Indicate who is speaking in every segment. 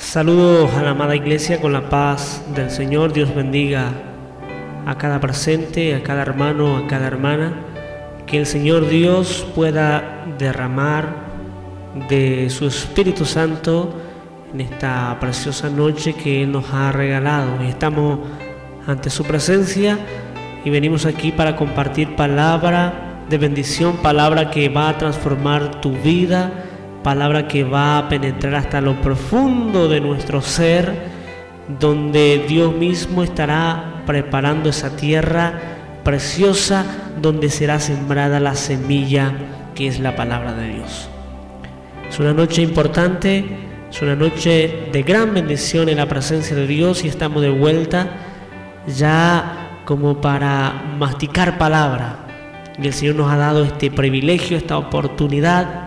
Speaker 1: Saludos a la amada iglesia con la paz del Señor. Dios bendiga a cada presente, a cada hermano, a cada hermana. Que el Señor Dios pueda derramar de su Espíritu Santo en esta preciosa noche que Él nos ha regalado. Estamos ante su presencia y venimos aquí para compartir palabra de bendición, palabra que va a transformar tu vida, palabra que va a penetrar hasta lo profundo de nuestro ser, donde Dios mismo estará preparando esa tierra preciosa donde será sembrada la semilla que es la palabra de Dios. Es una noche importante, es una noche de gran bendición en la presencia de Dios y estamos de vuelta ya como para masticar palabra. Y el Señor nos ha dado este privilegio, esta oportunidad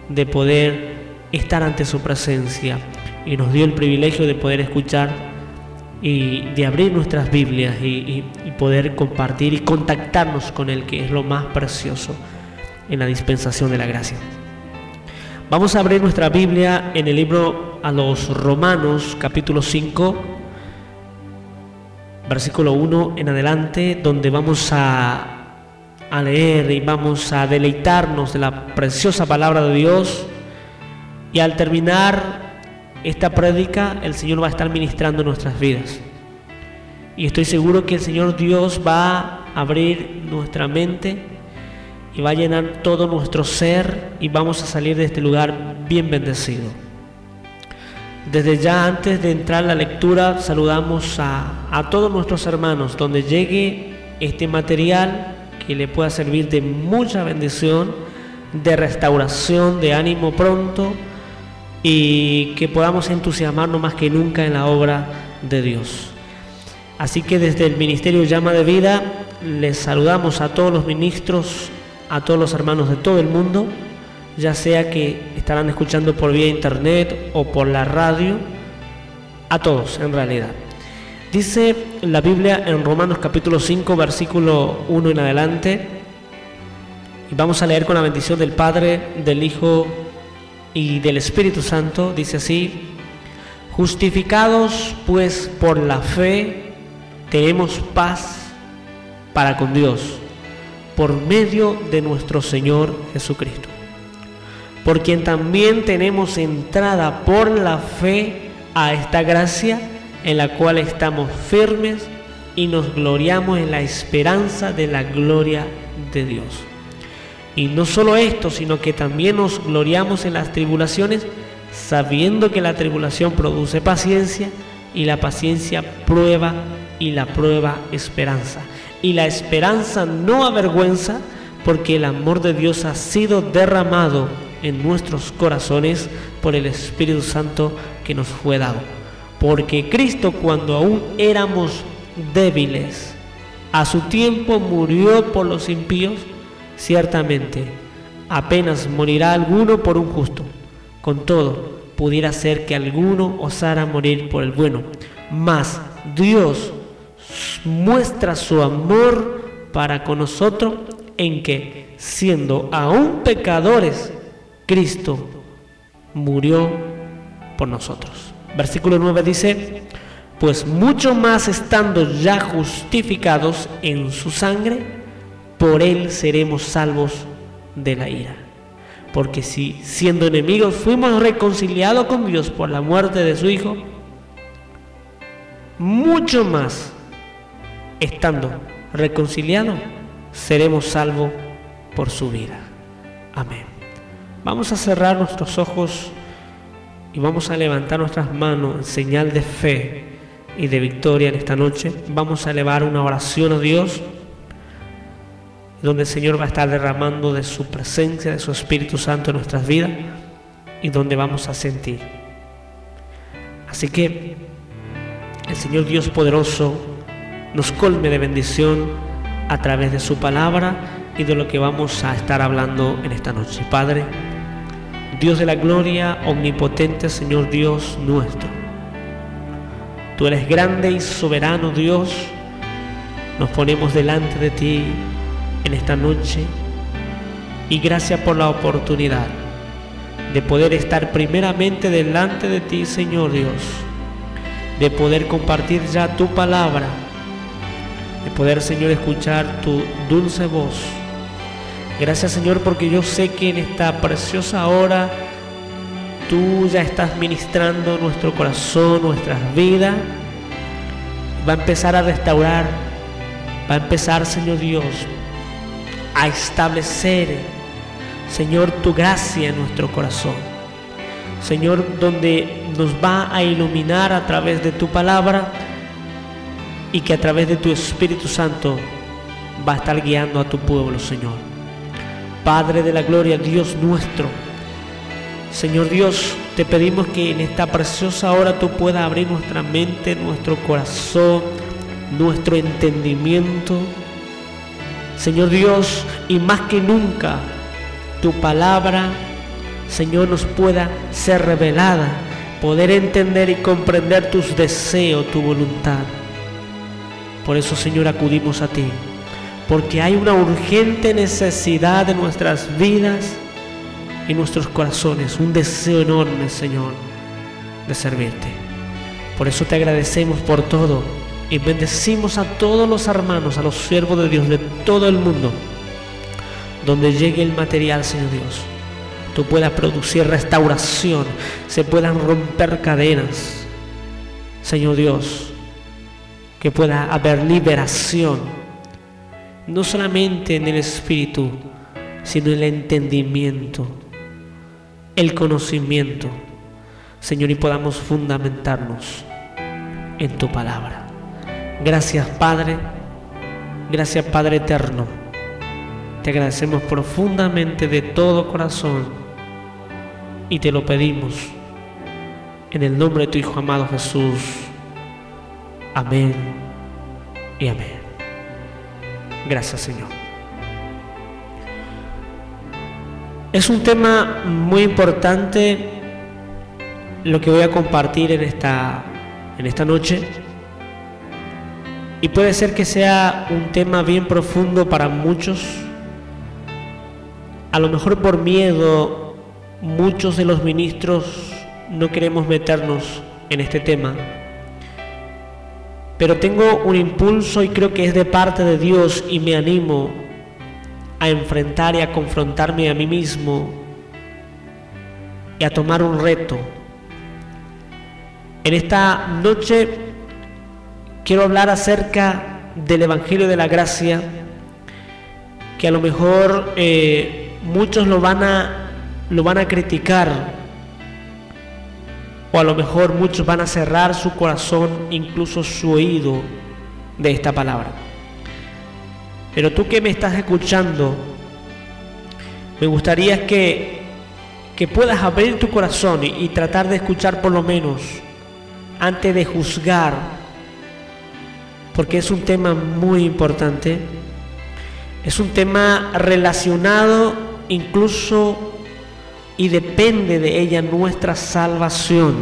Speaker 1: de poder estar ante su presencia, y nos dio el privilegio de poder escuchar y de abrir nuestras Biblias y poder compartir y contactarnos con Él, que es lo más precioso en la dispensación de la gracia. Vamos a abrir nuestra Biblia en el libro a los Romanos, capítulo 5, versículo 1 en adelante, donde vamos a leer y vamos a deleitarnos de la preciosa palabra de Dios. Y al terminar esta prédica, el Señor va a estar ministrando nuestras vidas, y estoy seguro que el Señor Dios va a abrir nuestra mente y va a llenar todo nuestro ser, y vamos a salir de este lugar bien bendecido. Desde ya, antes de entrar a la lectura, saludamos a todos nuestros hermanos, donde llegue este material que le pueda servir de mucha bendición, de restauración, de ánimo pronto, y que podamos entusiasmarnos más que nunca en la obra de Dios. Así que desde el Ministerio Llama de Vida les saludamos a todos los ministros, a todos los hermanos de todo el mundo, ya sea que estarán escuchando por vía internet o por la radio, a todos en realidad. Dice la Biblia en Romanos capítulo 5, versículo 1 en adelante, y vamos a leer con la bendición del Padre, del Hijo y del Espíritu Santo. Dice así: justificados pues por la fe, tenemos paz para con Dios, por medio de nuestro Señor Jesucristo, por quien también tenemos entrada por la fe a esta gracia, en la cual estamos firmes y nos gloriamos en la esperanza de la gloria de Dios. Y no solo esto, sino que también nos gloriamos en las tribulaciones, sabiendo que la tribulación produce paciencia, y la paciencia prueba, y la prueba esperanza. Y la esperanza no avergüenza, porque el amor de Dios ha sido derramado en nuestros corazones por el Espíritu Santo que nos fue dado. Porque Cristo, cuando aún éramos débiles, a su tiempo murió por los impíos. Ciertamente, apenas morirá alguno por un justo. Con todo, pudiera ser que alguno osara morir por el bueno. Mas Dios muestra su amor para con nosotros en que, siendo aún pecadores, Cristo murió por nosotros. Versículo 9 dice: pues mucho más estando ya justificados en su sangre, por él seremos salvos de la ira. Porque si siendo enemigos fuimos reconciliados con Dios por la muerte de su Hijo, mucho más estando reconciliados seremos salvos por su vida. Amén. Vamos a cerrar nuestros ojos y vamos a levantar nuestras manos en señal de fe y de victoria en esta noche. Vamos a elevar una oración a Dios, donde el Señor va a estar derramando de su presencia, de su Espíritu Santo en nuestras vidas, y donde vamos a sentir. Así que el Señor Dios poderoso nos colme de bendición a través de su palabra y de lo que vamos a estar hablando en esta noche. Padre, Dios de la gloria, omnipotente Señor Dios nuestro, tú eres grande y soberano Dios. Nos ponemos delante de ti en esta noche, y gracias por la oportunidad de poder estar primeramente delante de ti, Señor Dios, de poder compartir ya tu palabra, de poder, Señor, escuchar tu dulce voz. Gracias, Señor, porque yo sé que en esta preciosa hora tú ya estás ministrando nuestro corazón, nuestras vidas. Va a empezar a restaurar, va a empezar, Señor Dios, a establecer, Señor, tu gracia en nuestro corazón. Señor, donde nos va a iluminar a través de tu palabra y que a través de tu Espíritu Santo va a estar guiando a tu pueblo, Señor. Padre de la gloria, Dios nuestro, Señor Dios, te pedimos que en esta preciosa hora tú puedas abrir nuestra mente, nuestro corazón, nuestro entendimiento. Señor Dios, y más que nunca, tu palabra, Señor, nos pueda ser revelada, poder entender y comprender tus deseos, tu voluntad. Por eso, Señor, acudimos a ti, porque hay una urgente necesidad de nuestras vidas y nuestros corazones, un deseo enorme, Señor, de servirte. Por eso te agradecemos por todo y bendecimos a todos los hermanos, a los siervos de Dios de todo el mundo, donde llegue el material, Señor Dios, tú puedas producir restauración, se puedan romper cadenas, Señor Dios, que pueda haber liberación, no solamente en el espíritu, sino en el entendimiento, el conocimiento, Señor, y podamos fundamentarnos en tu palabra. Gracias, Padre, gracias, Padre eterno. Te agradecemos profundamente de todo corazón y te lo pedimos en el nombre de tu Hijo amado Jesús. Amén y amén. Gracias, Señor. Es un tema muy importante lo que voy a compartir en esta noche, y puede ser que sea un tema bien profundo para muchos. A lo mejor por miedo muchos de los ministros no queremos meternos en este tema, pero tengo un impulso y creo que es de parte de Dios, y me animo a enfrentar y a confrontarme a mí mismo y a tomar un reto. En esta noche quiero hablar acerca del Evangelio de la Gracia, que a lo mejor muchos lo van a criticar, o a lo mejor muchos van a cerrar su corazón, incluso su oído, de esta palabra. Pero tú que me estás escuchando, me gustaría que puedas abrir tu corazón y tratar de escuchar por lo menos antes de juzgar, porque es un tema muy importante, es un tema relacionado incluso y depende de ella nuestra salvación,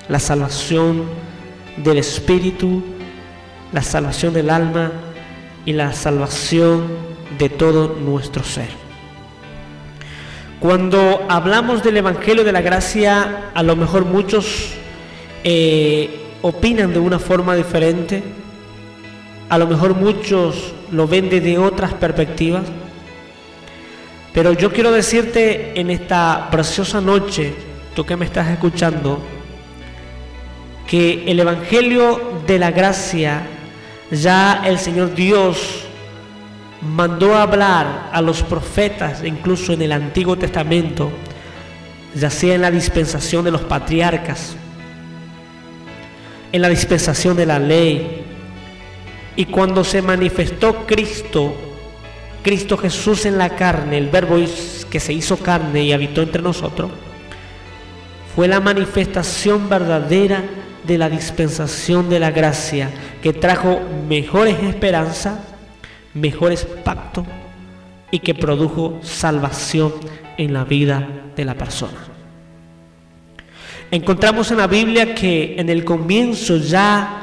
Speaker 1: la salvación del espíritu, la salvación del alma y la salvación de todo nuestro ser. Cuando hablamos del Evangelio de la Gracia, a lo mejor muchos opinan de una forma diferente, a lo mejor muchos lo ven desde otras perspectivas, pero yo quiero decirte en esta preciosa noche, tú que me estás escuchando, que el Evangelio de la Gracia ya el Señor Dios mandó a hablar a los profetas, incluso en el Antiguo Testamento, ya sea en la dispensación de los patriarcas, en la dispensación de la ley, y cuando se manifestó Cristo Jesús en la carne, el Verbo que se hizo carne y habitó entre nosotros, fue la manifestación verdadera de la dispensación de la gracia, que trajo mejores esperanzas, mejores pactos, y que produjo salvación en la vida de la persona. Encontramos en la Biblia que en el comienzo, ya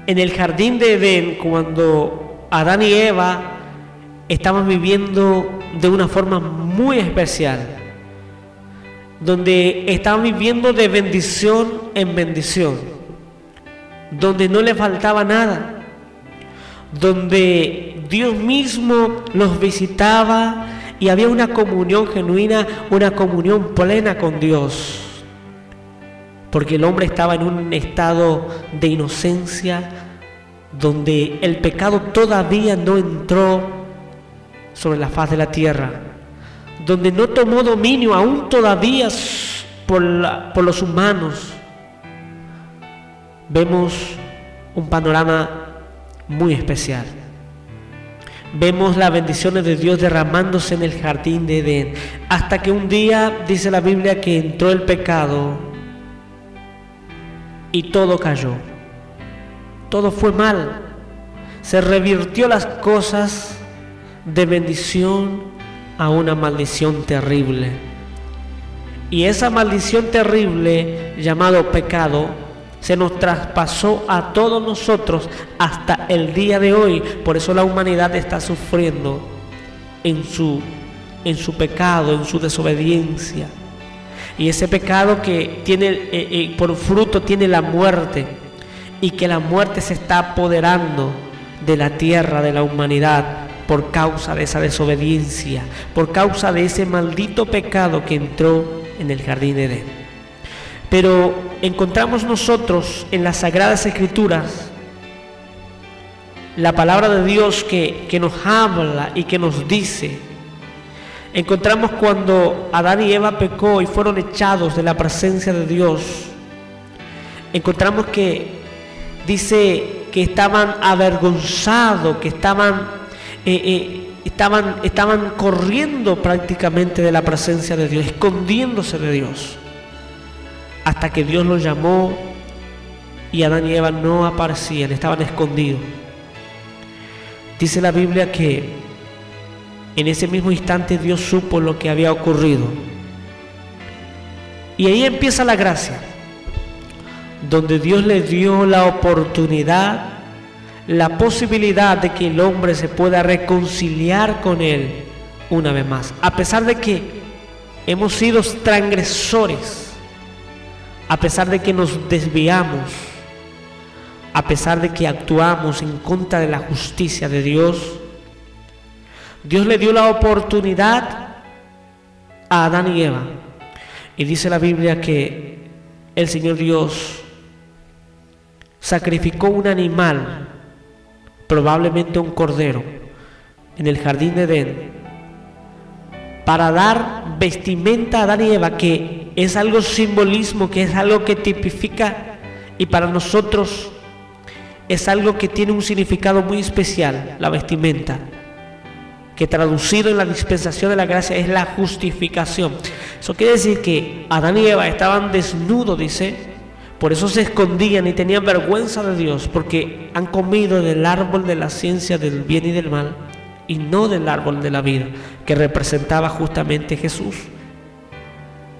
Speaker 1: en el jardín de Edén, cuando Adán y Eva estaban viviendo de una forma muy especial, donde estaban viviendo de bendición en bendición, donde no les faltaba nada, donde Dios mismo los visitaba y había una comunión genuina, una comunión plena con Dios, porque el hombre estaba en un estado de inocencia, donde el pecado todavía no entró sobre la faz de la tierra, donde no tomó dominio aún todavía por los humanos. Vemos un panorama muy especial. Vemos las bendiciones de Dios derramándose en el jardín de Edén, hasta que un día dice la Biblia que entró el pecado y todo cayó. Todo fue mal. Se revirtió las cosas de bendición a una maldición terrible. Y esa maldición terrible, llamado pecado, se nos traspasó a todos nosotros hasta el día de hoy. Por eso la humanidad está sufriendo en su pecado, en su desobediencia. Y ese pecado que tiene por fruto tiene la muerte, y que la muerte se está apoderando de la tierra, de la humanidad, por causa de esa desobediencia, por causa de ese maldito pecado que entró en el jardín de Edén. Pero encontramos nosotros en las Sagradas Escrituras la palabra de Dios que nos habla y que nos dice. Encontramos cuando Adán y Eva pecó y fueron echados de la presencia de Dios. Encontramos que dice que estaban avergonzados, que estaban corriendo prácticamente de la presencia de Dios, escondiéndose de Dios, hasta que Dios los llamó y Adán y Eva no aparecían, estaban escondidos. Dice la Biblia que en ese mismo instante Dios supo lo que había ocurrido, y ahí empieza la gracia, donde Dios le dio la oportunidad, la posibilidad de que el hombre se pueda reconciliar con Él una vez más. A pesar de que hemos sido transgresores, a pesar de que nos desviamos, a pesar de que actuamos en contra de la justicia de Dios, Dios le dio la oportunidad a Adán y Eva. Y dice la Biblia que el Señor Dios sacrificó un animal, probablemente un cordero, en el jardín de Edén, para dar vestimenta a Adán y Eva, que es algo simbolismo, que es algo que tipifica, y para nosotros es algo que tiene un significado muy especial, la vestimenta, que traducido en la dispensación de la gracia es la justificación. Eso quiere decir que Adán y Eva estaban desnudos, dice. Por eso se escondían y tenían vergüenza de Dios, porque han comido del árbol de la ciencia del bien y del mal, y no del árbol de la vida, que representaba justamente Jesús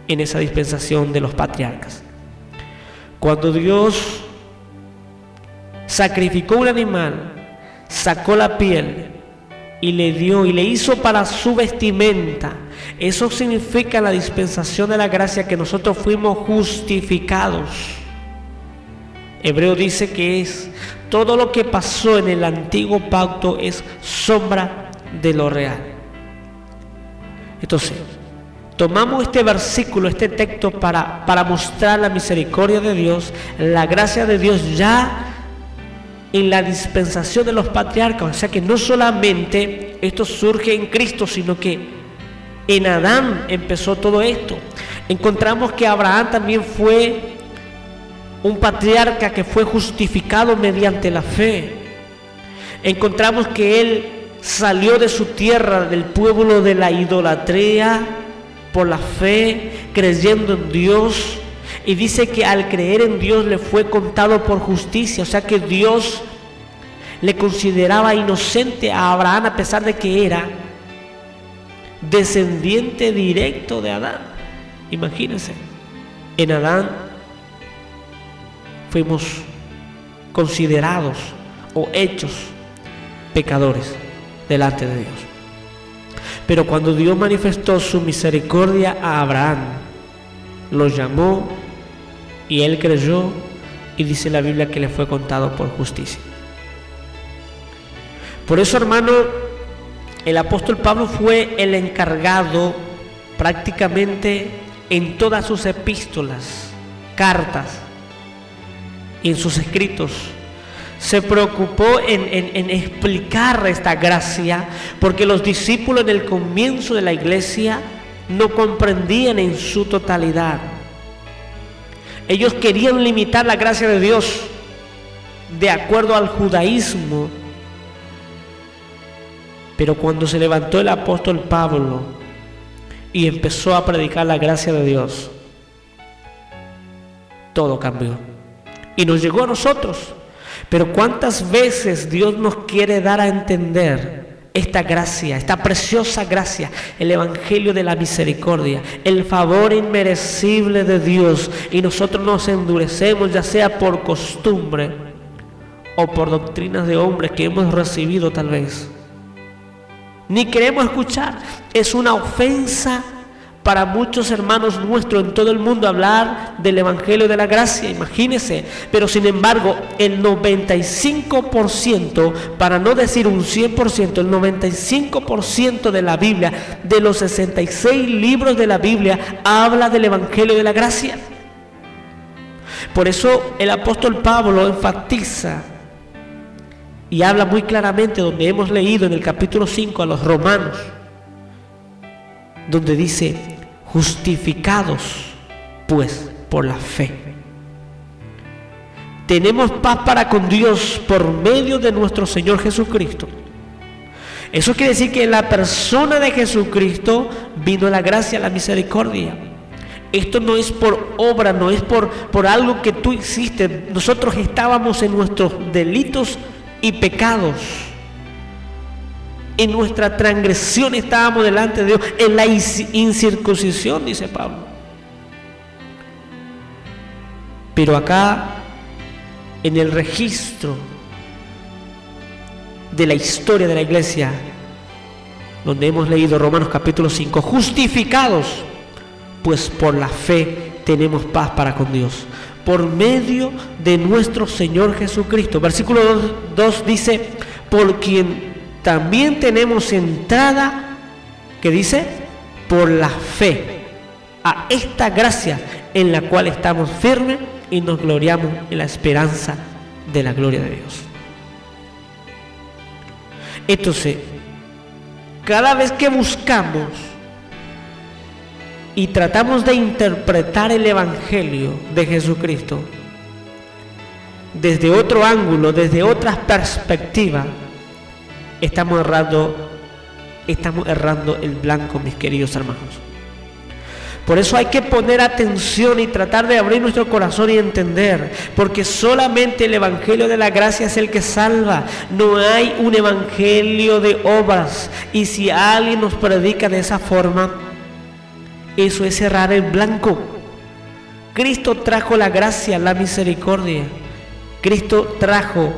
Speaker 1: en esa dispensación de los patriarcas. Cuando Dios sacrificó un animal, sacó la piel y le dio y le hizo para su vestimenta, eso significa la dispensación de la gracia, que nosotros fuimos justificados. Hebreo dice que es todo lo que pasó en el antiguo pacto es sombra de lo real. Entonces, tomamos este versículo, este texto para mostrar la misericordia de Dios, la gracia de Dios ya en la dispensación de los patriarcas. O sea que no solamente esto surge en Cristo, sino que en Adán empezó todo esto. Encontramos que Abraham también fue un patriarca que fue justificado mediante la fe. Encontramos que él salió de su tierra, del pueblo de la idolatría, por la fe, creyendo en Dios. Y dice que al creer en Dios le fue contado por justicia. O sea que Dios le consideraba inocente a Abraham, a pesar de que era descendiente directo de Adán. Imagínense, en Adán fuimos considerados o hechos pecadores delante de Dios. Pero cuando Dios manifestó su misericordia a Abraham, lo llamó y él creyó, y dice la Biblia que le fue contado por justicia. Por eso, hermano, el apóstol Pablo fue el encargado prácticamente en todas sus epístolas, cartas y en sus escritos. Se preocupó en explicar esta gracia, porque los discípulos en el comienzo de la iglesia no comprendían en su totalidad. Ellos querían limitar la gracia de Dios de acuerdo al judaísmo. Pero cuando se levantó el apóstol Pablo y empezó a predicar la gracia de Dios, todo cambió y nos llegó a nosotros. Pero ¿cuántas veces Dios nos quiere dar a entender esta gracia, esta preciosa gracia, el evangelio de la misericordia, el favor inmerecible de Dios, y nosotros nos endurecemos, ya sea por costumbre o por doctrinas de hombres que hemos recibido tal vez? Ni queremos escuchar. Es una ofensa para muchos hermanos nuestros en todo el mundo hablar del evangelio de la gracia, imagínense. Pero sin embargo, el 95%, para no decir un 100%, el 95% de la Biblia, de los 66 libros de la Biblia, habla del evangelio de la gracia. Por eso el apóstol Pablo enfatiza y habla muy claramente, donde hemos leído en el capítulo 5 a los romanos, donde dice: justificados pues por la fe, tenemos paz para con Dios por medio de nuestro Señor Jesucristo. Eso quiere decir que en la persona de Jesucristo vino la gracia, la misericordia. Esto no es por obra, no es por algo que tú hiciste. Nosotros estábamos en nuestros delitos y pecados, en nuestra transgresión estábamos delante de Dios, en la incircuncisión, dice Pablo. Pero acá, en el registro de la historia de la iglesia, donde hemos leído Romanos capítulo 5, justificados pues por la fe tenemos paz para con Dios, por medio de nuestro Señor Jesucristo. Versículo 2 dice: por quien también tenemos entrada, ¿qué dice? Por la fe a esta gracia en la cual estamos firmes y nos gloriamos en la esperanza de la gloria de Dios. Entonces, cada vez que buscamos y tratamos de interpretar el evangelio de Jesucristo desde otro ángulo, desde otras perspectivas, estamos errando el blanco, mis queridos hermanos. Por eso hay que poner atención y tratar de abrir nuestro corazón y entender, porque solamente el evangelio de la gracia es el que salva. No hay un evangelio de obras, y si alguien nos predica de esa forma, eso es errar el blanco. Cristo trajo la gracia, la misericordia. Cristo trajo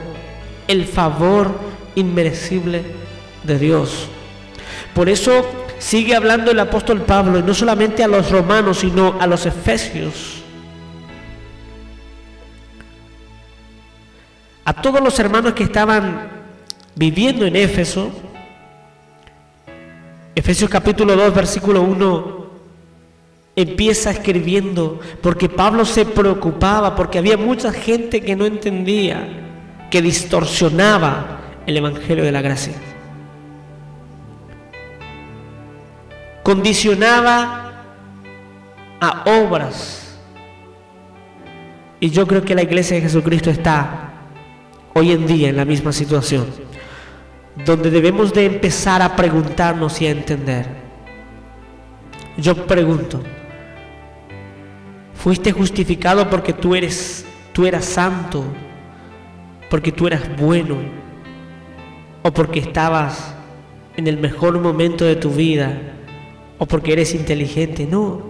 Speaker 1: el favor inmerecible de Dios. Por eso sigue hablando el apóstol Pablo, y no solamente a los romanos, sino a los efesios, a todos los hermanos que estaban viviendo en Éfeso. Efesios capítulo 2 versículo 1 empieza escribiendo, porque Pablo se preocupaba, porque había mucha gente que no entendía, que distorsionaba el evangelio de la gracia, condicionaba a obras. Y yo creo que la iglesia de Jesucristo está hoy en día en la misma situación, donde debemos de empezar a preguntarnos y a entender. Yo pregunto: ¿fuiste justificado porque tú eras santo, porque tú eras bueno, o porque estabas en el mejor momento de tu vida, o porque eres inteligente? No.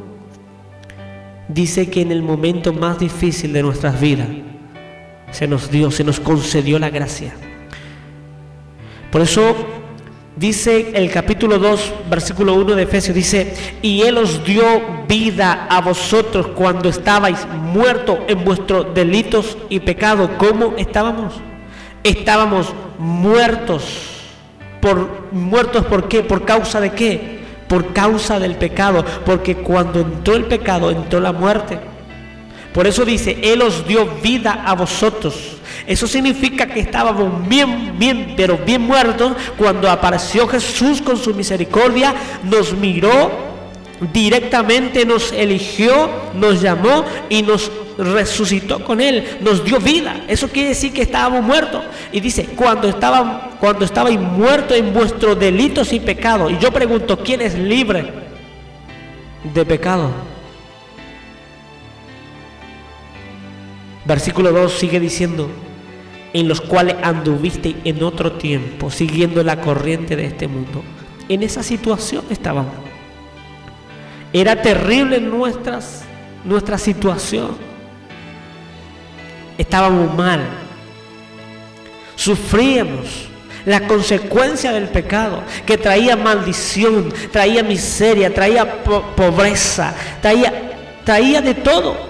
Speaker 1: Dice que en el momento más difícil de nuestras vidas se nos concedió la gracia. Por eso Dice el capítulo 2, versículo 1 de Efesios, dice: y Él os dio vida a vosotros cuando estabais muertos en vuestros delitos y pecados. ¿Cómo estábamos? Estábamos muertos. ¿Muertos por qué? ¿Por causa de qué? Por causa del pecado. Porque cuando entró el pecado, entró la muerte. Por eso dice: Él os dio vida a vosotros. Eso significa que estábamos pero bien muertos cuando apareció Jesús con su misericordia, nos miró directamente, nos eligió, nos llamó y nos resucitó con Él, nos dio vida. Eso quiere decir que estábamos muertos. Y dice: cuando estabais muertos en vuestros delitos y pecados. Y yo pregunto: ¿quién es libre de pecado? Versículo 2 sigue diciendo: en los cuales anduvisteis en otro tiempo, siguiendo la corriente de este mundo. En esa situación estábamos. Era terrible nuestra situación. Estábamos mal. Sufríamos la consecuencia del pecado, que traía maldición, traía miseria, traía pobreza, traía de todo,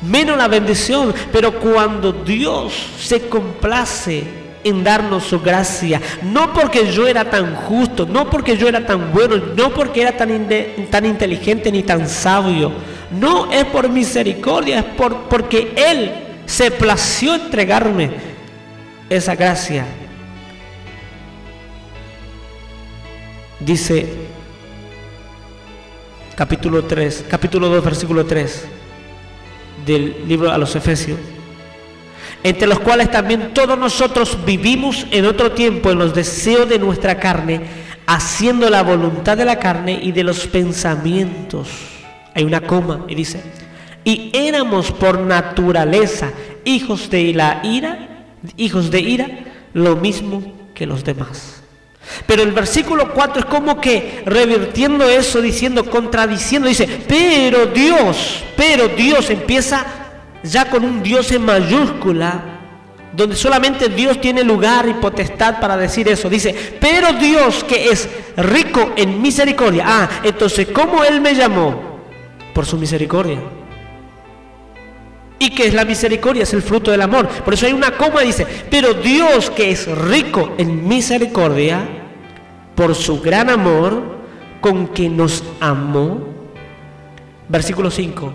Speaker 1: menos la bendición. Pero cuando Dios se complace en darnos su gracia, no porque yo era tan justo, no porque yo era tan bueno, no porque era tan inteligente ni tan sabio, no, es por misericordia, es porque Él se plació entregarme esa gracia. Dice capítulo 2, versículo 3 del libro a los Efesios: entre los cuales también todos nosotros vivimos en otro tiempo en los deseos de nuestra carne, haciendo la voluntad de la carne y de los pensamientos. Hay una coma y dice: y éramos por naturaleza hijos de ira, lo mismo que los demás. Pero el versículo 4 es como que revirtiendo eso, contradiciendo, dice: pero Dios empieza ya con un Dios en mayúscula, donde solamente Dios tiene lugar y potestad para decir eso. Dice: pero Dios, que es rico en misericordia. Entonces, ¿cómo Él me llamó? Por su misericordia. ¿Y qué es la misericordia? Es el fruto del amor. Por eso hay una coma y dice: pero Dios, que es rico en misericordia, por su gran amor con que nos amó. Versículo 5,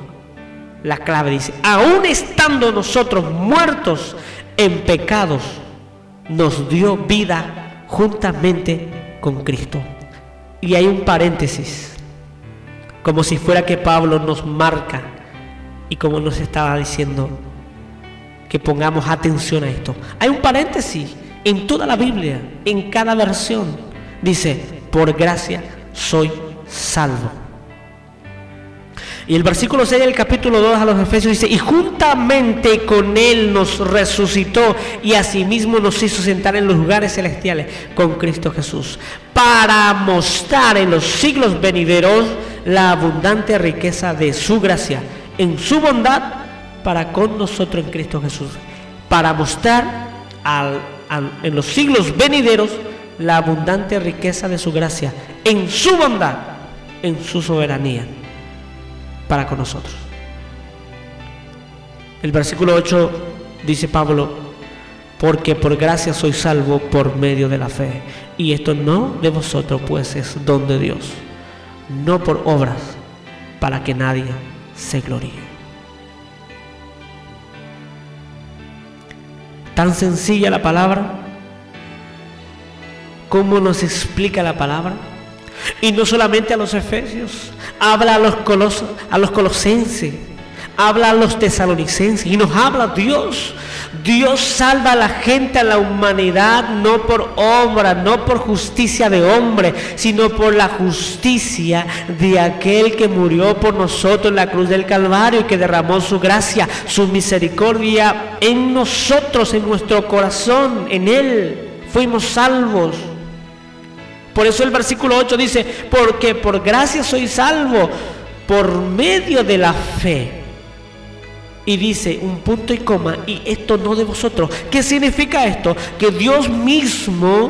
Speaker 1: la clave dice: aún estando nosotros muertos en pecados, nos dio vida juntamente con Cristo. Y hay un paréntesis, como si fuera que Pablo nos marca, y como nos estaba diciendo que pongamos atención a esto. Hay un paréntesis en toda la Biblia, en cada versión. Dice: por gracia soy salvo. Y el versículo 6 del capítulo 2 a los Efesios dice: y juntamente con Él nos resucitó y asimismo nos hizo sentar en los lugares celestiales con Cristo Jesús, para mostrar en los siglos venideros la abundante riqueza de su gracia en su bondad para con nosotros en Cristo Jesús. Para mostrar en los siglos venideros la abundante riqueza de su gracia en su bondad, en su soberanía para con nosotros. El versículo 8 dice Pablo: porque por gracia soy salvo por medio de la fe, y esto no de vosotros, pues es don de Dios, no por obras, para que nadie se gloríe. Tan sencilla la palabra. ¿Cómo nos explica la palabra? Y no solamente a los efesios, habla a los colosenses, habla a los tesalonicenses, y nos habla Dios. Dios salva a la gente, a la humanidad, no por obra, no por justicia de hombre, sino por la justicia de aquel que murió por nosotros en la cruz del Calvario y que derramó su gracia, su misericordia en nosotros, en nuestro corazón. En Él fuimos salvos. Por eso el versículo 8 dice: porque por gracia soy salvo por medio de la fe. Y dice un punto y coma: y esto no de vosotros. ¿Qué significa esto? Que Dios mismo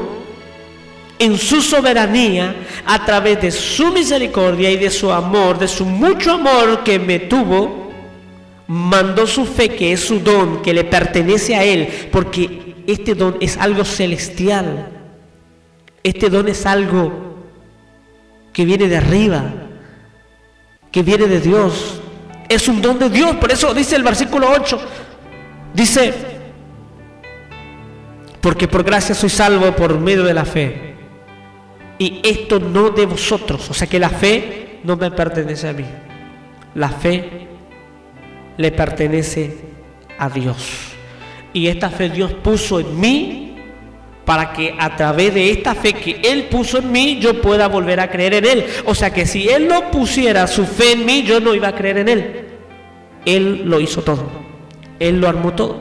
Speaker 1: en su soberanía, a través de su misericordia y de su amor, de su mucho amor que me tuvo, mandó su fe, que es su don, que le pertenece a Él, porque este don es algo celestial. Este don es algo que viene de arriba, que viene de Dios. Es un don de Dios. Por eso dice el versículo 8, dice, porque por gracia soy salvo por medio de la fe. Y esto no de vosotros. O sea que la fe no me pertenece a mí. La fe le pertenece a Dios. Y esta fe Dios puso en mí para que a través de esta fe que Él puso en mí, yo pueda volver a creer en Él. O sea que si Él no pusiera su fe en mí, yo no iba a creer en Él. Él lo hizo todo. Él lo armó todo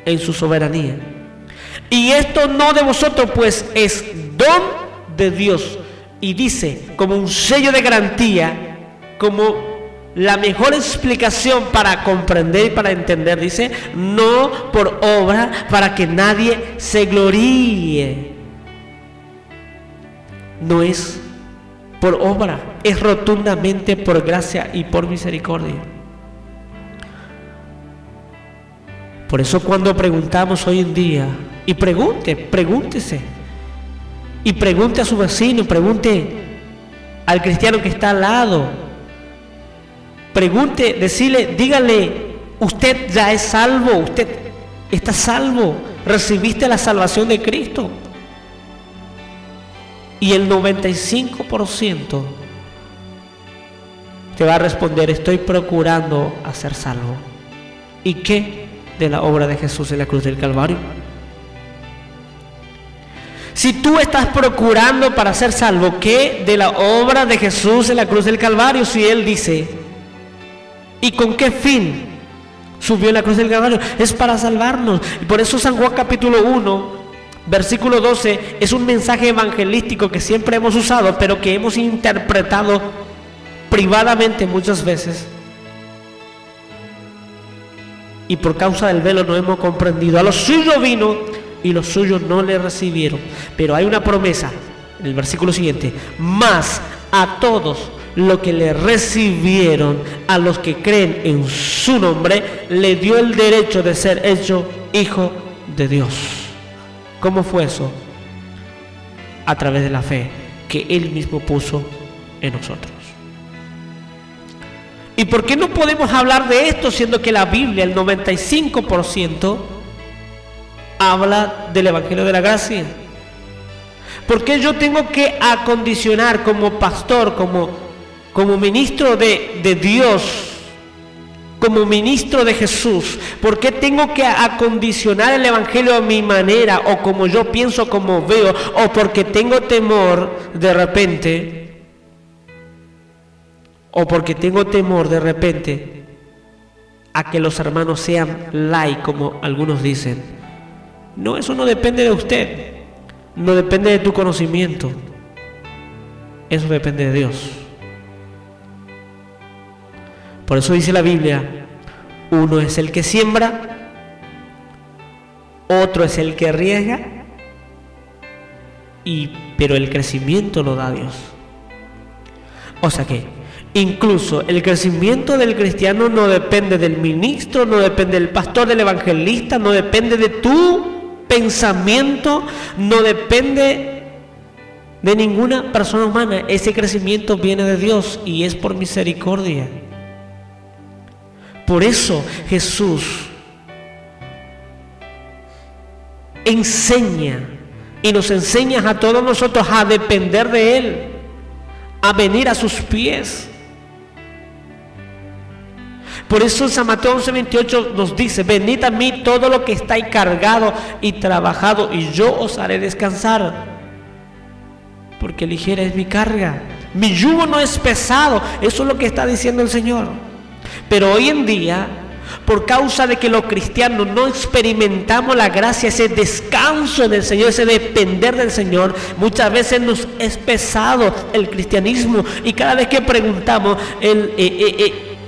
Speaker 1: en su soberanía. Y esto no de vosotros, pues es don de Dios. Y dice, como un sello de garantía, como la mejor explicación para comprender y para entender, dice, no por obra, para que nadie se gloríe. No es por obra, es rotundamente por gracia y por misericordia. Por eso cuando preguntamos hoy en día, y pregúntese, y pregunte a su vecino, pregunte al cristiano que está al lado, pregunte, dígale, usted ya es salvo, usted está salvo, recibiste la salvación de Cristo. Y el 95% te va a responder, estoy procurando a ser salvo. ¿Y qué de la obra de Jesús en la cruz del Calvario? Si tú estás procurando para ser salvo, ¿qué de la obra de Jesús en la cruz del Calvario? Si Él dice, ¿y con qué fin subió en la cruz del Calvario? Es para salvarnos. Y por eso San Juan capítulo 1, versículo 12, es un mensaje evangelístico que siempre hemos usado, pero que hemos interpretado privadamente muchas veces. Y por causa del velo no hemos comprendido. A los suyos vino y los suyos no le recibieron. Pero hay una promesa en el versículo siguiente: mas a todos los que le recibieron, a los que creen en su nombre, le dio el derecho de ser hecho hijo de Dios. ¿Cómo fue eso? A través de la fe que Él mismo puso en nosotros. ¿Y por qué no podemos hablar de esto siendo que la Biblia, el 95%, habla del Evangelio de la Gracia? ¿Por qué yo tengo que acondicionar como pastor, como ministro de Dios, como ministro de Jesús? ¿Por qué tengo que acondicionar el Evangelio a mi manera, o como yo pienso, como veo, o porque tengo temor de repente, a que los hermanos sean light, como algunos dicen? No, eso no depende de usted, no depende de tu conocimiento, eso depende de Dios. Por eso dice la Biblia, uno es el que siembra, otro es el que riega, pero el crecimiento lo da Dios. O sea que incluso el crecimiento del cristiano no depende del ministro, no depende del pastor, del evangelista, no depende de tu pensamiento, no depende de ninguna persona humana. Ese crecimiento viene de Dios y es por misericordia. Por eso Jesús enseña y nos enseña a todos nosotros a depender de Él, a venir a sus pies. Por eso San Mateo 11:28 nos dice: venid a mí todo lo que estáis cargado y trabajado, y yo os haré descansar, porque ligera es mi carga, mi yugo no es pesado. Eso es lo que está diciendo el Señor. Pero hoy en día, por causa de que los cristianos no experimentamos la gracia, ese descanso en el Señor, ese depender del Señor, muchas veces nos es pesado el cristianismo. Y cada vez que preguntamos,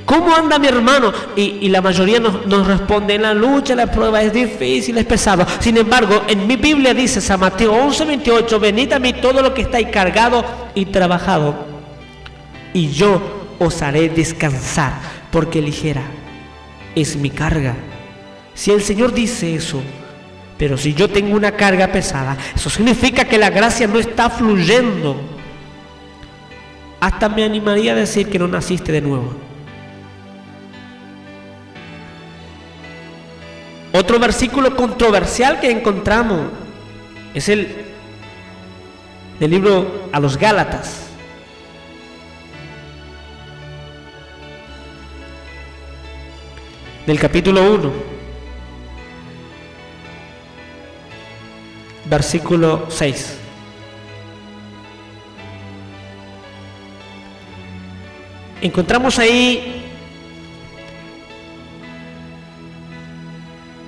Speaker 1: ¿Cómo anda mi hermano? Y la mayoría nos responde: en la lucha, la prueba es difícil, es pesado. Sin embargo, en mi Biblia dice, San Mateo 11:28, venid a mí todo lo que estáis cargado y trabajado, y yo os haré descansar, porque ligera es mi carga. Si el Señor dice eso, pero si yo tengo una carga pesada, eso significa que la gracia no está fluyendo. Hasta me animaría a decir que no naciste de nuevo. Otro versículo controversial que encontramos es el del libro a los Gálatas. Del capítulo 1, versículo 6. Encontramos ahí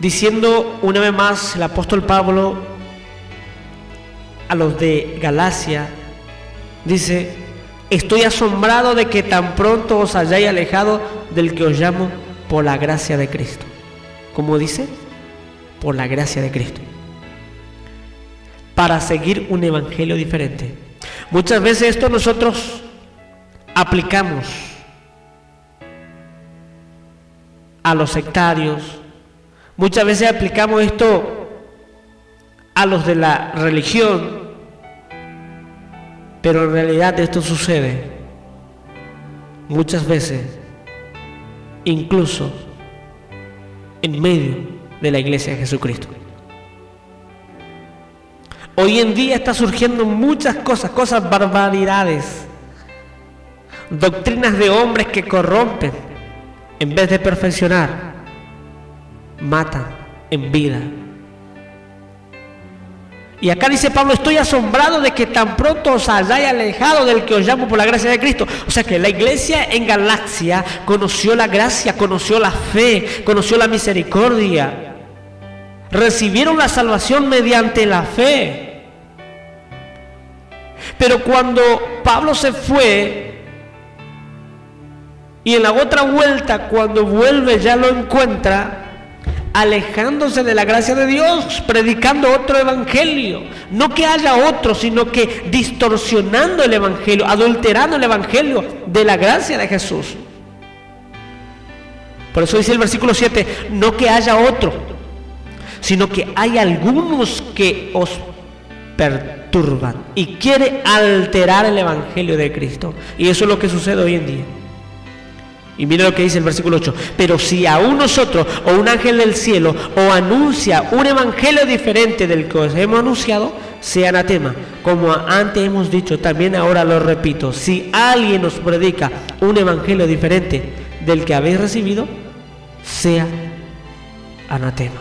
Speaker 1: diciendo una vez más el apóstol Pablo a los de Galacia, dice: estoy asombrado de que tan pronto os hayáis alejado del que os llamo por la gracia de Cristo. ¿Cómo dice? Por la gracia de Cristo. Para seguir un evangelio diferente. Muchas veces esto nosotros aplicamos a los sectarios. Muchas veces aplicamos esto a los de la religión, pero en realidad esto sucede muchas veces incluso en medio de la iglesia de Jesucristo. Hoy en día está surgiendo muchas cosas barbaridades, doctrinas de hombres que corrompen en vez de perfeccionar, matan en vida. Y acá dice Pablo: estoy asombrado de que tan pronto os hayáis alejado del que os llamo por la gracia de Cristo. O sea que la iglesia en Galacia conoció la gracia, conoció la fe, conoció la misericordia. Recibieron la salvación mediante la fe. Pero cuando Pablo se fue, y en la otra vuelta, cuando vuelve, ya lo encuentra alejándose de la gracia de Dios, predicando otro evangelio. No que haya otro, sino que distorsionando el evangelio, adulterando el evangelio de la gracia de Jesús. Por eso dice el versículo 7, no que haya otro, sino que hay algunos que os perturban y quiere alterar el evangelio de Cristo. Y eso es lo que sucede hoy en día. Y mira lo que dice el versículo 8. Pero si aún nosotros o un ángel del cielo os anuncia un evangelio diferente del que os hemos anunciado, sea anatema. Como antes hemos dicho, también ahora lo repito: si alguien os predica un evangelio diferente del que habéis recibido, sea anatema.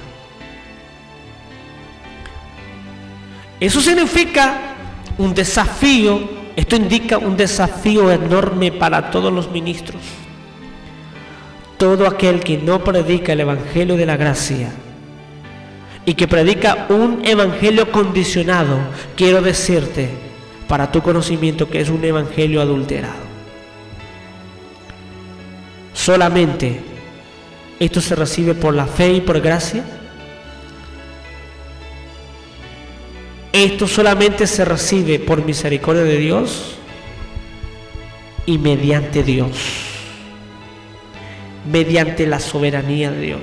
Speaker 1: Eso significa un desafío. Esto indica un desafío enorme para todos los ministros. Todo aquel que no predica el evangelio de la gracia y que predica un evangelio condicionado, quiero decirte, para tu conocimiento, que es un evangelio adulterado. Solamente esto se recibe por la fe y por gracia. Esto solamente se recibe por misericordia de Dios y mediante Dios, mediante la soberanía de Dios.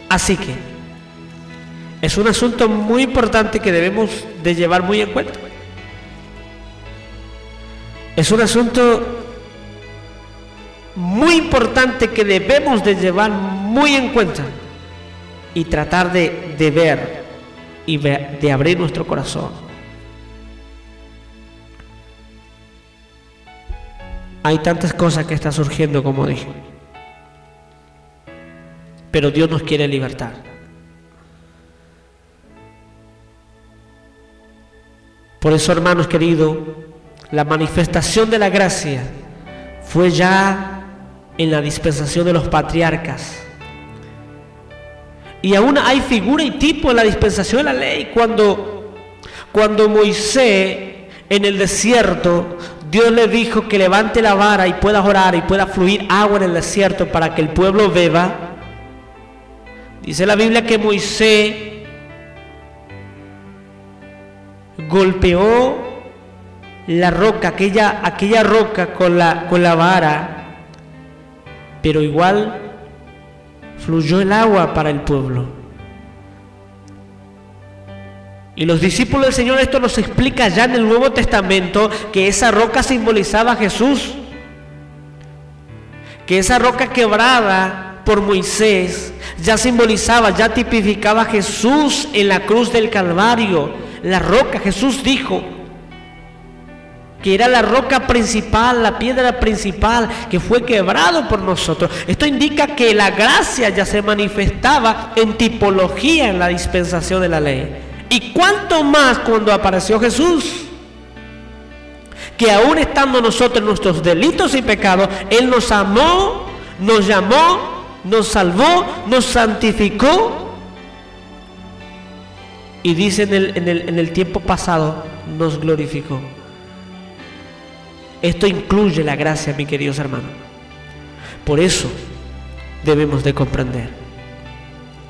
Speaker 1: Así que es un asunto muy importante que debemos de llevar muy en cuenta. Es un asunto muy importante que debemos de llevar muy en cuenta y tratar de ver y de abrir nuestro corazón. Hay tantas cosas que están surgiendo, como dije, pero Dios nos quiere libertar. Por eso, hermanos queridos, la manifestación de la gracia fue ya en la dispensación de los patriarcas. Y aún hay figura y tipo en la dispensación de la ley. Cuando Moisés en el desierto, Dios le dijo que levante la vara y pueda orar y pueda fluir agua en el desierto para que el pueblo beba, dice la Biblia que Moisés golpeó la roca, aquella roca con la vara, pero igual fluyó el agua para el pueblo. Y los discípulos del Señor esto nos explica ya en el Nuevo Testamento, que esa roca simbolizaba a Jesús, que esa roca quebrada por Moisés ya simbolizaba, ya tipificaba a Jesús en la cruz del Calvario. La roca, Jesús dijo que era la roca principal, la piedra principal, que fue quebrado por nosotros. Esto indica que la gracia ya se manifestaba en tipología en la dispensación de la ley. Y cuánto más cuando apareció Jesús, que aún estando nosotros en nuestros delitos y pecados, Él nos amó, nos llamó, nos salvó, nos santificó, y dice en el tiempo pasado, nos glorificó. Esto incluye la gracia, mis queridos hermanos. Por eso debemos de comprender.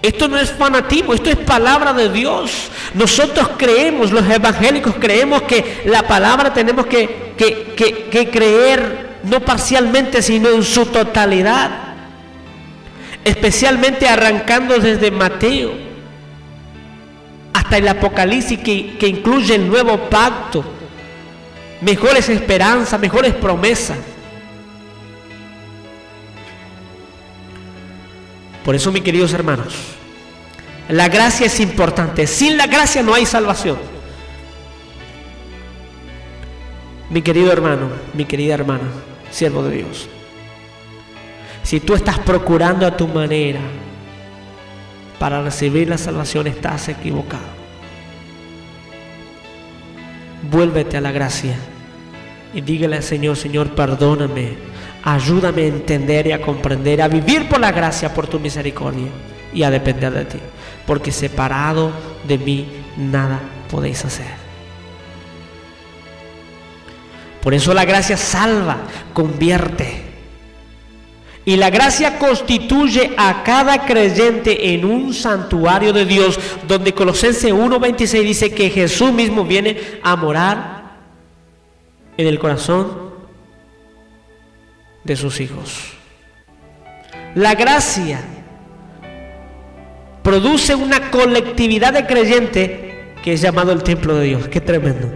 Speaker 1: Esto no es fanatismo, esto es palabra de Dios. Nosotros creemos, los evangélicos creemos que la palabra tenemos que creer no parcialmente, sino en su totalidad. Especialmente arrancando desde Mateo hasta el Apocalipsis, que incluye el nuevo pacto, mejores esperanzas, mejores promesas. Por eso, mis queridos hermanos, la gracia es importante. Sin la gracia no hay salvación. Mi querido hermano, mi querida hermana, siervo de Dios, si tú estás procurando a tu manera para recibir la salvación, estás equivocado. Vuélvete a la gracia y dígale al Señor: Señor, perdóname. Ayúdame a entender y a comprender, a vivir por la gracia, por tu misericordia, y a depender de ti, porque separado de mí nada podéis hacer. Por eso la gracia salva, convierte. Y la gracia constituye a cada creyente en un santuario de Dios, donde Colosenses 1:26 dice que Jesús mismo viene a morar en el corazón de sus hijos. La gracia produce una colectividad de creyentes que es llamado el templo de Dios. Qué tremendo.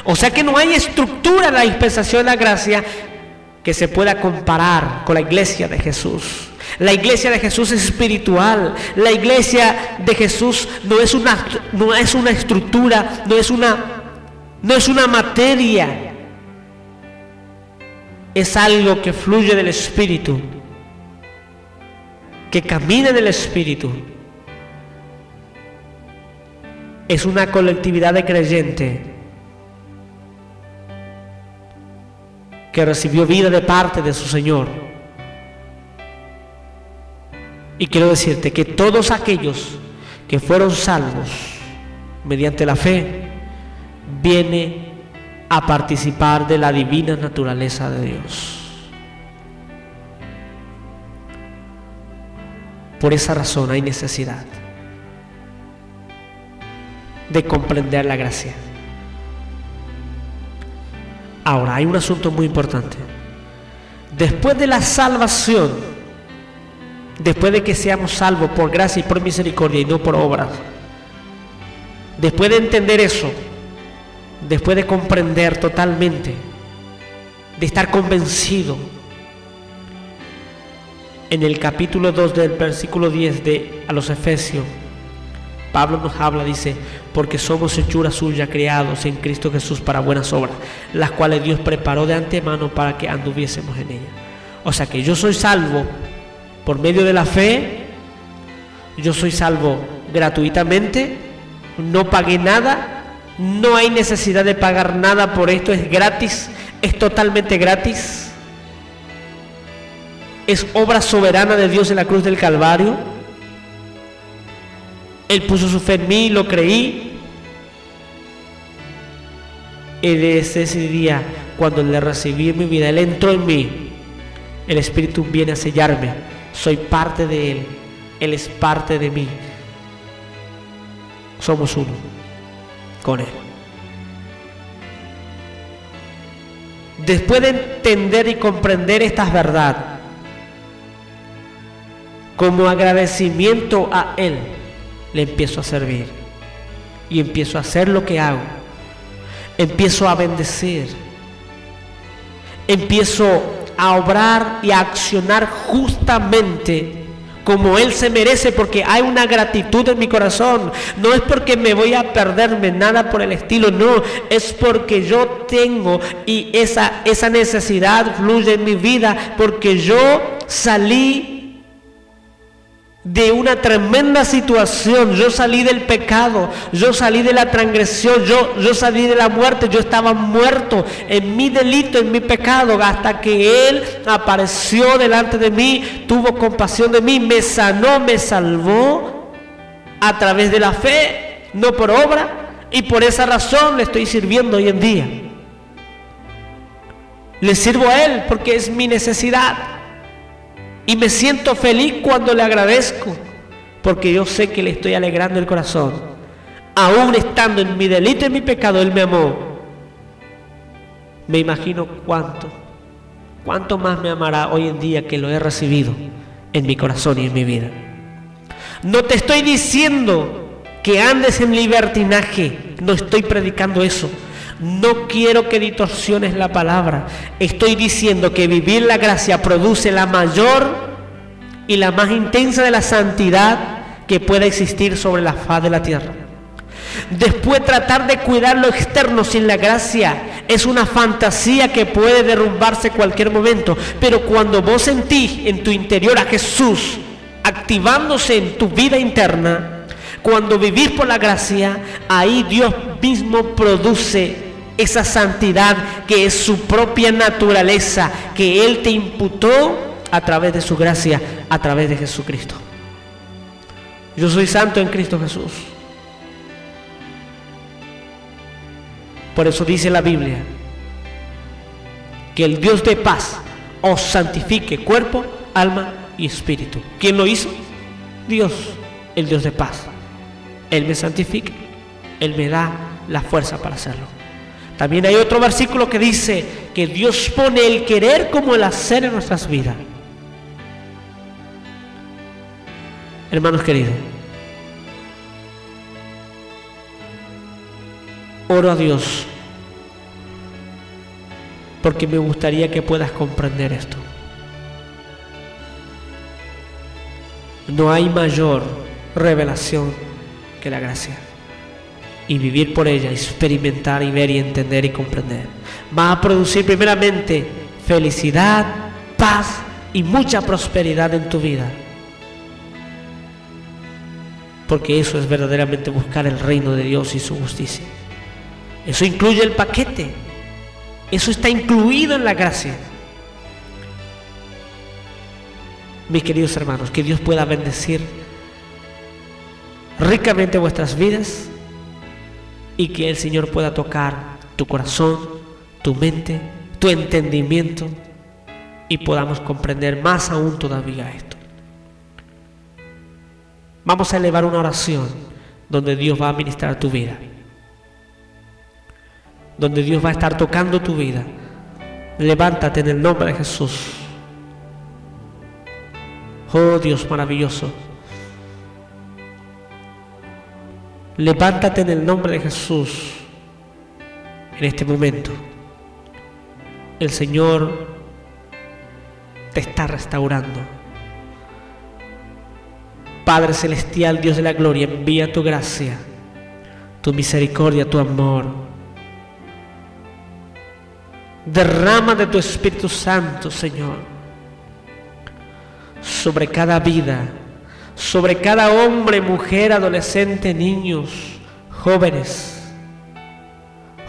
Speaker 1: O sea que no hay estructura en la dispensación de la gracia que se pueda comparar con la iglesia de Jesús. La iglesia de Jesús es espiritual. La iglesia de Jesús no es una estructura, no es una materia. Es algo que fluye del Espíritu, que camina en el Espíritu. Es una colectividad de creyentes que recibió vida de parte de su Señor. Y quiero decirte que todos aquellos que fueron salvos mediante la fe vienen a participar de la divina naturaleza de Dios. Por esa razón hay necesidad de comprender la gracia. Ahora, hay un asunto muy importante. Después de la salvación, después de que seamos salvos por gracia y por misericordia y no por obras, después de entender eso, después de comprender totalmente, de estar convencido, en el capítulo 2 del versículo 10 a los Efesios, Pablo nos habla, dice: porque somos hechura suya, creados en Cristo Jesús para buenas obras, las cuales Dios preparó de antemano para que anduviésemos en ellas. O sea que yo soy salvo por medio de la fe, yo soy salvo gratuitamente, no pagué nada. No hay necesidad de pagar nada por esto, es gratis, es totalmente gratis. Es obra soberana de Dios en la cruz del Calvario. Él puso su fe en mí, lo creí. Y desde ese día, cuando le recibí en mi vida, Él entró en mí. El Espíritu viene a sellarme. Soy parte de Él. Él es parte de mí. Somos uno con Él. Después de entender y comprender estas verdades, como agradecimiento a Él, le empiezo a servir. Y empiezo a hacer lo que hago. Empiezo a bendecir. Empiezo a obrar y a accionar justamente como Él se merece, porque hay una gratitud en mi corazón. No es porque me voy a perderme, nada por el estilo, no, es porque yo tengo y esa necesidad fluye en mi vida, porque yo salí de una tremenda situación. Yo salí del pecado, yo salí de la transgresión, yo salí de la muerte. Yo estaba muerto en mi delito, en mi pecado, hasta que Él apareció delante de mí, tuvo compasión de mí, me sanó, me salvó a través de la fe, no por obra, y por esa razón le estoy sirviendo hoy en día. Le sirvo a Él porque es mi necesidad. Y me siento feliz cuando le agradezco, porque yo sé que le estoy alegrando el corazón. Aún estando en mi delito y en mi pecado, Él me amó. Me imagino cuánto más me amará hoy en día que lo he recibido en mi corazón y en mi vida. No te estoy diciendo que andes en libertinaje, no estoy predicando eso. No quiero que distorsiones la palabra. Estoy diciendo que vivir la gracia produce la mayor y la más intensa de la santidad que pueda existir sobre la faz de la tierra. Después, tratar de cuidar lo externo sin la gracia es una fantasía que puede derrumbarse en cualquier momento. Pero cuando vos sentís en tu interior a Jesús activándose en tu vida interna, cuando vivís por la gracia, ahí Dios mismo produce esa santidad que es su propia naturaleza, que Él te imputó a través de su gracia, a través de Jesucristo. Yo soy santo en Cristo Jesús. Por eso dice la Biblia que el Dios de paz os santifique cuerpo, alma y espíritu. ¿Quién lo hizo? Dios, el Dios de paz. Él me santifica, Él me da la fuerza para hacerlo. También hay otro versículo que dice que Dios pone el querer como el hacer en nuestras vidas. Hermanos queridos, oro a Dios porque me gustaría que puedas comprender esto. No hay mayor revelación que la gracia, y vivir por ella, experimentar y ver y entender y comprender, va a producir primeramente felicidad, paz y mucha prosperidad en tu vida, porque eso es verdaderamente buscar el reino de Dios y su justicia. Eso incluye el paquete, eso está incluido en la gracia. Mis queridos hermanos, que Dios pueda bendecir ricamente vuestras vidas y que el Señor pueda tocar tu corazón, tu mente, tu entendimiento, y podamos comprender más aún todavía esto. Vamos a elevar una oración donde Dios va a ministrar tu vida, donde Dios va a estar tocando tu vida. Levántate en el nombre de Jesús. Oh Dios maravilloso, levántate en el nombre de Jesús en este momento. El Señor te está restaurando. Padre celestial, Dios de la gloria, envía tu gracia, tu misericordia, tu amor. Derrama de tu Espíritu Santo, Señor, sobre cada vida, sobre cada hombre, mujer, adolescente, niños, jóvenes.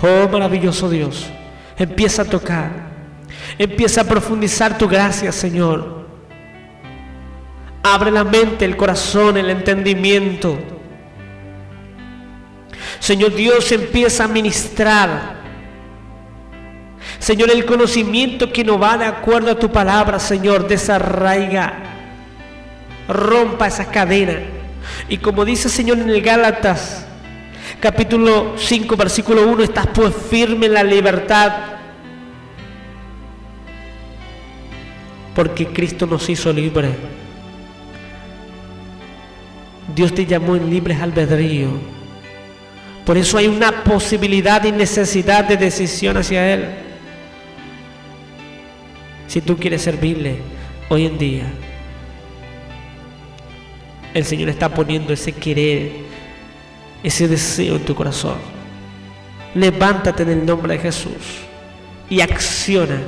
Speaker 1: Oh maravilloso Dios, empieza a tocar, empieza a profundizar tu gracia, Señor. Abre la mente, el corazón, el entendimiento. Señor Dios, empieza a ministrar Señor, el conocimiento que no va de acuerdo a tu palabra, Señor, desarraiga, rompa esas cadenas. Y como dice, Señor, en el Gálatas, capítulo 5, versículo 1, estás pues firme en la libertad, porque Cristo nos hizo libres. Dios te llamó en libres albedrío. Por eso hay una posibilidad y necesidad de decisión hacia Él. Si tú quieres servirle hoy en día, el Señor está poniendo ese querer, ese deseo en tu corazón. Levántate en el nombre de Jesús y acciona,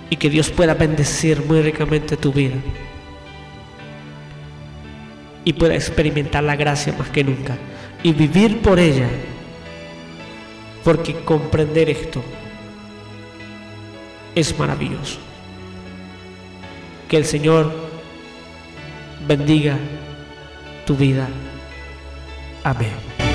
Speaker 1: y que Dios pueda bendecir muy ricamente tu vida y pueda experimentar la gracia más que nunca y vivir por ella, porque comprender esto es maravilloso. Que el Señor bendiga tu vida. Amén.